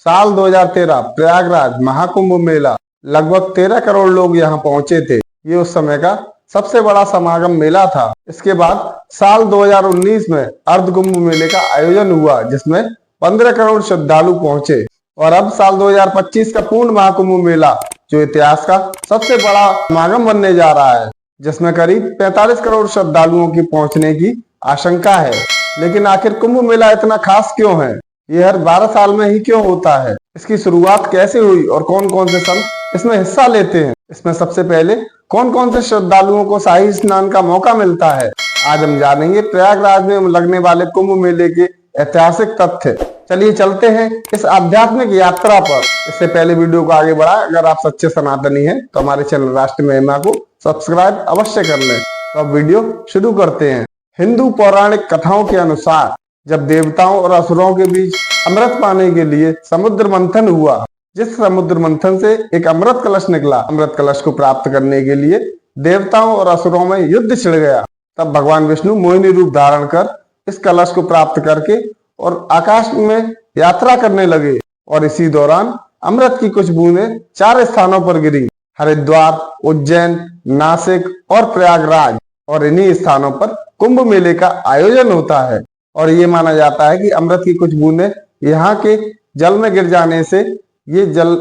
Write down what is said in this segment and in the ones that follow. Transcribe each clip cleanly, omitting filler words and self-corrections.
साल 2013 प्रयागराज महाकुंभ मेला, लगभग 13 करोड़ लोग यहाँ पहुंचे थे। ये उस समय का सबसे बड़ा समागम मेला था। इसके बाद साल 2019 में अर्ध कुंभ मेले का आयोजन हुआ, जिसमें 15 करोड़ श्रद्धालु पहुंचे। और अब साल 2025 का पूर्ण महाकुंभ मेला, जो इतिहास का सबसे बड़ा समागम बनने जा रहा है, जिसमें करीब 45 करोड़ श्रद्धालुओं की पहुंचने की आशंका है। लेकिन आखिर कुंभ मेला इतना खास क्यों है? ये हर 12 साल में ही क्यों होता है? इसकी शुरुआत कैसे हुई और कौन कौन से संत इसमें हिस्सा लेते हैं? इसमें सबसे पहले कौन कौन से श्रद्धालुओं को शाही स्नान का मौका मिलता है? आज हम जानेंगे प्रयागराज में लगने वाले कुंभ मेले के ऐतिहासिक तथ्य। चलिए चलते हैं इस आध्यात्मिक यात्रा पर। इससे पहले वीडियो को आगे बढ़ा, अगर आप सच्चे सनातनी हैं तो हमारे चैनल राष्ट्र महिमा को सब्सक्राइब अवश्य कर लें। तो अब वीडियो शुरू करते हैं। हिंदू पौराणिक कथाओं के अनुसार जब देवताओं और असुरों के बीच अमृत पाने के लिए समुद्र मंथन हुआ, जिस समुद्र मंथन से एक अमृत कलश निकला, अमृत कलश को प्राप्त करने के लिए देवताओं और असुरों में युद्ध छिड़ गया। तब भगवान विष्णु मोहिनी रूप धारण कर इस कलश को प्राप्त करके और आकाश में यात्रा करने लगे। और इसी दौरान अमृत की कुछ बूंदें 4 स्थानों पर गिरी: हरिद्वार, उज्जैन, नासिक और प्रयागराज। और इन्हीं स्थानों पर कुंभ मेले का आयोजन होता है। और ये माना जाता है कि अमृत की कुछ बूंदें यहाँ के जल में गिर जाने से ये जल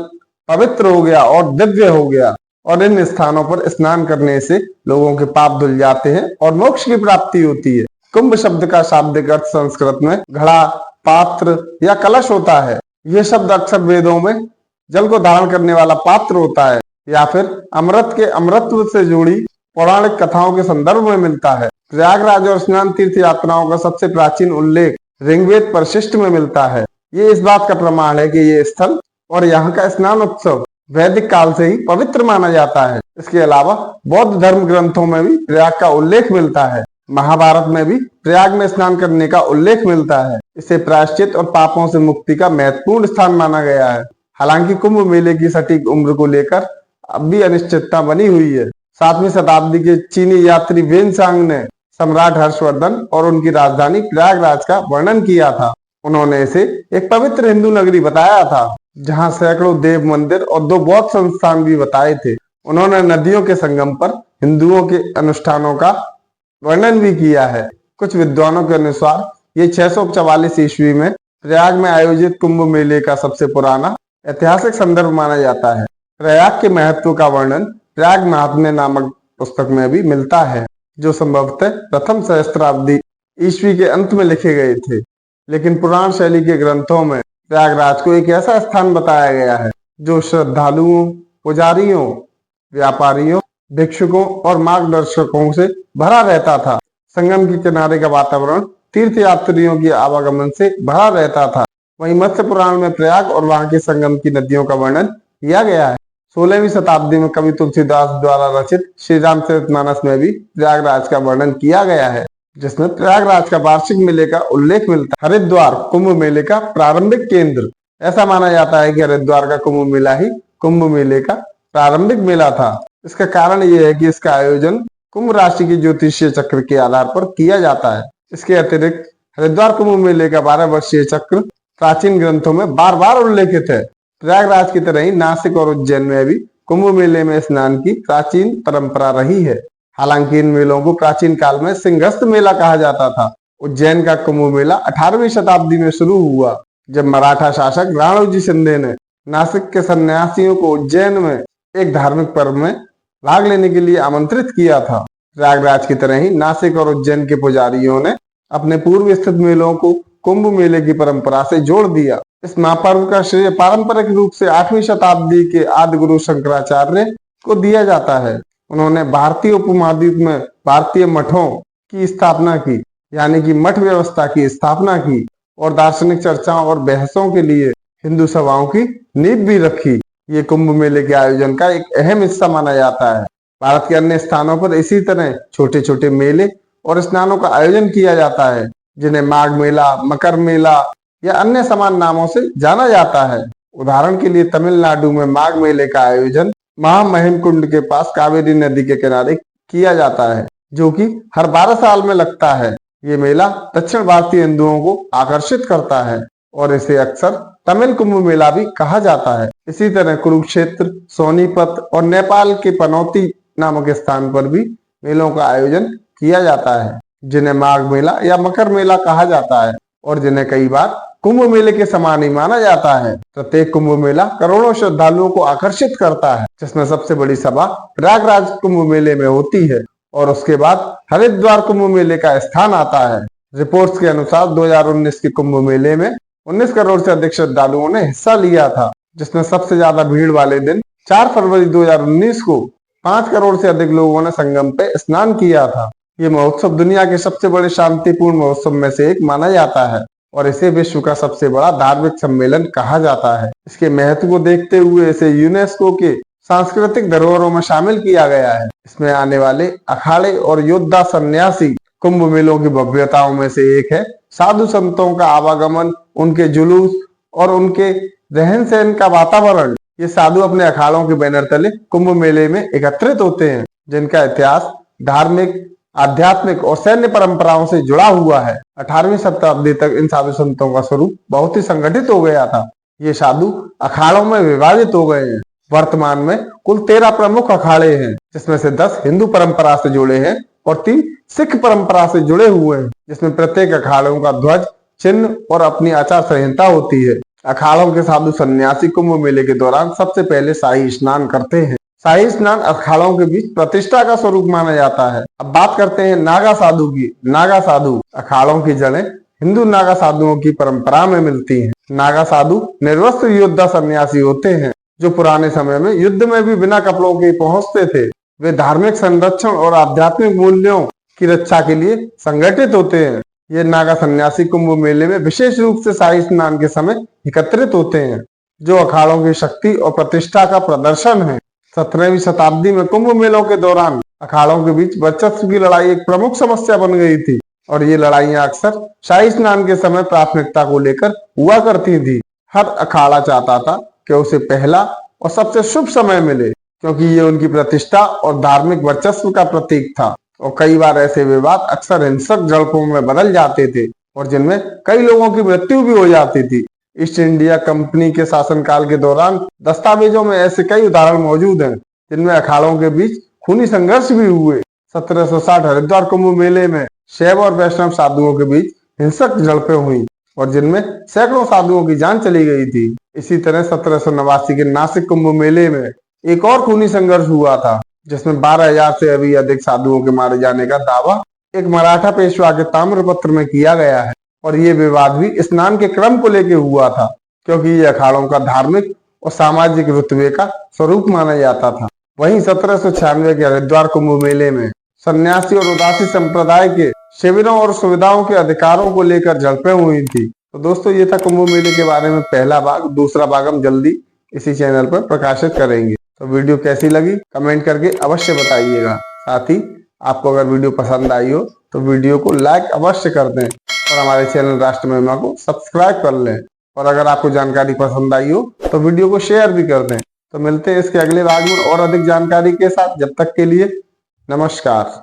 पवित्र हो गया और दिव्य हो गया। और इन स्थानों पर स्नान करने से लोगों के पाप धुल जाते हैं और मोक्ष की प्राप्ति होती है। कुंभ शब्द का शाब्दिक अर्थ संस्कृत में घड़ा, पात्र या कलश होता है। यह शब्द अक्सर वेदों में जल को धारण करने वाला पात्र होता है, या फिर अमृत के अमृतत्व से जुड़ी पौराणिक कथाओं के संदर्भ में मिलता है। प्रयागराज और स्नान तीर्थ यात्राओं का सबसे प्राचीन उल्लेख ऋग्वेद परिशिष्ट में मिलता है। ये इस बात का प्रमाण है कि ये स्थल और यहाँ का स्नान उत्सव वैदिक काल से ही पवित्र माना जाता है। इसके अलावा बौद्ध धर्म ग्रंथों में भी प्रयाग का उल्लेख मिलता है। महाभारत में भी प्रयाग में स्नान करने का उल्लेख मिलता है। इसे प्रायश्चित और पापों से मुक्ति का महत्वपूर्ण स्थान माना गया है। हालांकि कुंभ मेले की सटीक उम्र को लेकर अब भी अनिश्चितता बनी हुई है। 7वीं शताब्दी के चीनी यात्री वेनसांग ने सम्राट हर्षवर्धन और उनकी राजधानी प्रयागराज का वर्णन किया था। उन्होंने इसे एक पवित्र हिंदू नगरी बताया था, जहां सैकड़ों देव मंदिर और 2 बौद्ध संस्थान भी बताए थे। उन्होंने नदियों के संगम पर हिंदुओं के अनुष्ठानों का वर्णन भी किया है। कुछ विद्वानों के अनुसार ये 644 ईस्वी में प्रयाग में आयोजित कुंभ मेले का सबसे पुराना ऐतिहासिक संदर्भ माना जाता है। प्रयाग के महत्व का वर्णन प्रयाग महात्म्य नामक पुस्तक में भी मिलता है, जो संभवतः प्रथम सहस्त्राब्दी ईस्वी के अंत में लिखे गए थे। लेकिन पुराण शैली के ग्रंथों में प्रयागराज को एक ऐसा स्थान बताया गया है जो श्रद्धालुओं, पुजारियों, व्यापारियों, भिक्षुकों और मार्गदर्शकों से भरा रहता था। संगम के किनारे का वातावरण तीर्थ यात्रियों के आवागमन से भरा रहता था। वहीं मत्स्य पुराण में प्रयाग और वहां के संगम की नदियों का वर्णन किया गया है। 16वीं शताब्दी में कवि तुलसीदास द्वारा रचित श्री रामचरितमानस में भी प्रयागराज का वर्णन किया गया है, जिसमें प्रयागराज का वार्षिक मेले का उल्लेख मिलता है। हरिद्वार कुंभ मेले का प्रारंभिक केंद्र। ऐसा माना जाता है कि हरिद्वार का कुंभ मेला ही कुंभ मेले का प्रारंभिक मेला था। इसका कारण यह है कि इसका आयोजन कुंभ राशि के ज्योतिषीय चक्र के आधार पर किया जाता है। इसके अतिरिक्त हरिद्वार कुंभ मेले का 12 वर्षीय चक्र प्राचीन ग्रंथों में बार बार उल्लेखित है। प्रयागराज की तरह ही नासिक और उज्जैन में भी कुंभ मेले में स्नान की प्राचीन परंपरा रही है। हालांकि इन मेलों को प्राचीन काल में सिंहस्थ मेला कहा जाता था। उज्जैन का कुंभ मेला 18वीं शताब्दी में शुरू हुआ, जब मराठा शासक राणोजी शिंदे ने नासिक के सन्यासियों को उज्जैन में एक धार्मिक पर्व में भाग लेने के लिए आमंत्रित किया था। प्रयागराज की तरह ही नासिक और उज्जैन के पुजारियों ने अपने पूर्व स्थित मेलों को कुंभ मेले की परंपरा से जोड़ दिया। इस महापर्व का श्रेय पारंपरिक रूप से 8वीं शताब्दी के आदि गुरु शंकराचार्य को दिया जाता है। उन्होंने भारतीय उपमहाद्वीप में भारतीय मठों की स्थापना की, यानी कि मठ व्यवस्था की स्थापना की, और दार्शनिक चर्चाओं और बहसों के लिए हिंदू सभाओं की नींव भी रखी। ये कुंभ मेले के आयोजन का एक अहम हिस्सा माना जाता है। भारत के अन्य स्थानों पर इसी तरह छोटे छोटे मेले और स्नानों का आयोजन किया जाता है, जिन्हें माघ मेला, मकर मेला या अन्य समान नामों से जाना जाता है। उदाहरण के लिए तमिलनाडु में माघ मेले का आयोजन महामहिम कुंड के पास कावेरी नदी के किनारे किया जाता है, जो कि हर 12 साल में लगता है। ये मेला दक्षिण भारतीय हिंदुओं को आकर्षित करता है और इसे अक्सर तमिल कुंभ मेला भी कहा जाता है। इसी तरह कुरुक्षेत्र, सोनीपत और नेपाल के पनौती नामक स्थान पर भी मेलों का आयोजन किया जाता है, जिन्हें माघ मेला या मकर मेला कहा जाता है और जिन्हें कई बार कुंभ मेले के समान ही माना जाता है। प्रत्येक कुंभ मेला करोड़ों श्रद्धालुओं को आकर्षित करता है, जिसमें सबसे बड़ी सभा प्रयागराज कुंभ मेले में होती है और उसके बाद हरिद्वार कुंभ मेले का स्थान आता है। रिपोर्ट्स के अनुसार 2019 के कुंभ मेले में 19 करोड़ से अधिक श्रद्धालुओं ने हिस्सा लिया था, जिसमें सबसे ज्यादा भीड़ वाले दिन 4 फरवरी 2019 को 5 करोड़ से अधिक लोगों ने संगम पे स्नान किया था। ये महोत्सव दुनिया के सबसे बड़े शांतिपूर्ण महोत्सव में से एक माना जाता है और इसे विश्व का सबसे बड़ा धार्मिक सम्मेलन कहा जाता है। इसके महत्व को देखते हुए इसे यूनेस्को के सांस्कृतिक धरोहरों में शामिल किया गया है। इसमें आने वाले अखाड़े और योद्धा सन्यासी कुंभ मेलों की भव्यताओं में से एक है। साधु संतों का आवागमन, उनके जुलूस और उनके रहन सहन का वातावरण। ये साधु अपने अखाड़ों के बैनर तले कुंभ मेले में एकत्रित होते हैं, जिनका इतिहास धार्मिक, आध्यात्मिक और सैन्य परंपराओं से जुड़ा हुआ है। 18वीं शताब्दी तक इन साधु संतों का स्वरूप बहुत ही संगठित हो गया था। ये साधु अखाड़ों में विभाजित हो गए हैं। वर्तमान में कुल 13 प्रमुख अखाड़े हैं, जिसमें से 10 हिंदू परंपरा से जुड़े हैं और 3 सिख परंपरा से जुड़े हुए हैं, जिसमें प्रत्येक अखाड़ों का ध्वज, चिन्ह और अपनी आचार संहिता होती है। अखाड़ों के साधु सन्यासी कुंभ मेले के दौरान सबसे पहले शाही स्नान करते हैं। शाही स्नान अखाड़ों के बीच प्रतिष्ठा का स्वरूप माना जाता है। अब बात करते हैं नागा साधु की। नागा साधु अखाड़ों की जड़ें हिंदू नागा साधुओं की परंपरा में मिलती हैं। नागा साधु निर्वस्त्र योद्धा सन्यासी होते हैं, जो पुराने समय में युद्ध में भी बिना कपड़ों के पहुंचते थे। वे धार्मिक संरक्षण और आध्यात्मिक मूल्यों की रक्षा के लिए संगठित होते हैं। ये नागा सन्यासी कुंभ मेले में विशेष रूप से शाही स्नान के समय एकत्रित होते हैं, जो अखाड़ों की शक्ति और प्रतिष्ठा का प्रदर्शन है। 17वीं शताब्दी में कुंभ मेलों के दौरान अखाड़ों के बीच वर्चस्व की लड़ाई एक प्रमुख समस्या बन गई थी और ये लड़ाइयां अक्सर शाही स्नान के समय प्राथमिकता को लेकर हुआ करती थी। हर अखाड़ा चाहता था कि उसे पहला और सबसे शुभ समय मिले, क्योंकि ये उनकी प्रतिष्ठा और धार्मिक वर्चस्व का प्रतीक था। और कई बार ऐसे विवाद अक्सर हिंसक झड़पों में बदल जाते थे और जिनमें कई लोगों की मृत्यु भी हो जाती थी। ईस्ट इंडिया कंपनी के शासनकाल के दौरान दस्तावेजों में ऐसे कई उदाहरण मौजूद हैं, जिनमें अखाड़ों के बीच खूनी संघर्ष भी हुए। 1760 हरिद्वार कुंभ मेले में शैव और वैष्णव साधुओं के बीच हिंसक झड़पें हुई और जिनमें सैकड़ों साधुओं की जान चली गई थी। इसी तरह 1789 के नासिक कुंभ मेले में एक और खूनी संघर्ष हुआ था, जिसमें 12,000 से भी अधिक साधुओं के मारे जाने का दावा एक मराठा पेशवा के ताम्रपत्र में किया गया है। और ये विवाद भी स्नान के क्रम को लेकर हुआ था, क्योंकि ये अखाड़ों का धार्मिक और सामाजिक रुतबे का स्वरूप माना जाता था। वहीं 1796 के हरिद्वार कुंभ मेले में सन्यासी और उदासी संप्रदाय के शिविरों और सुविधाओं के अधिकारों को लेकर झड़पें हुई थी। तो दोस्तों, ये था कुंभ मेले के बारे में पहला भाग। दूसरा भाग हम जल्दी इसी चैनल पर प्रकाशित करेंगे। तो वीडियो कैसी लगी कमेंट करके अवश्य बताइएगा। साथ ही आपको अगर वीडियो पसंद आई हो तो वीडियो को लाइक अवश्य कर दें और हमारे चैनल राष्ट्र महिमा को सब्सक्राइब कर लें। और अगर आपको जानकारी पसंद आई हो तो वीडियो को शेयर भी कर दें। तो मिलते हैं इसके अगले भाग में और अधिक जानकारी के साथ। जब तक के लिए नमस्कार।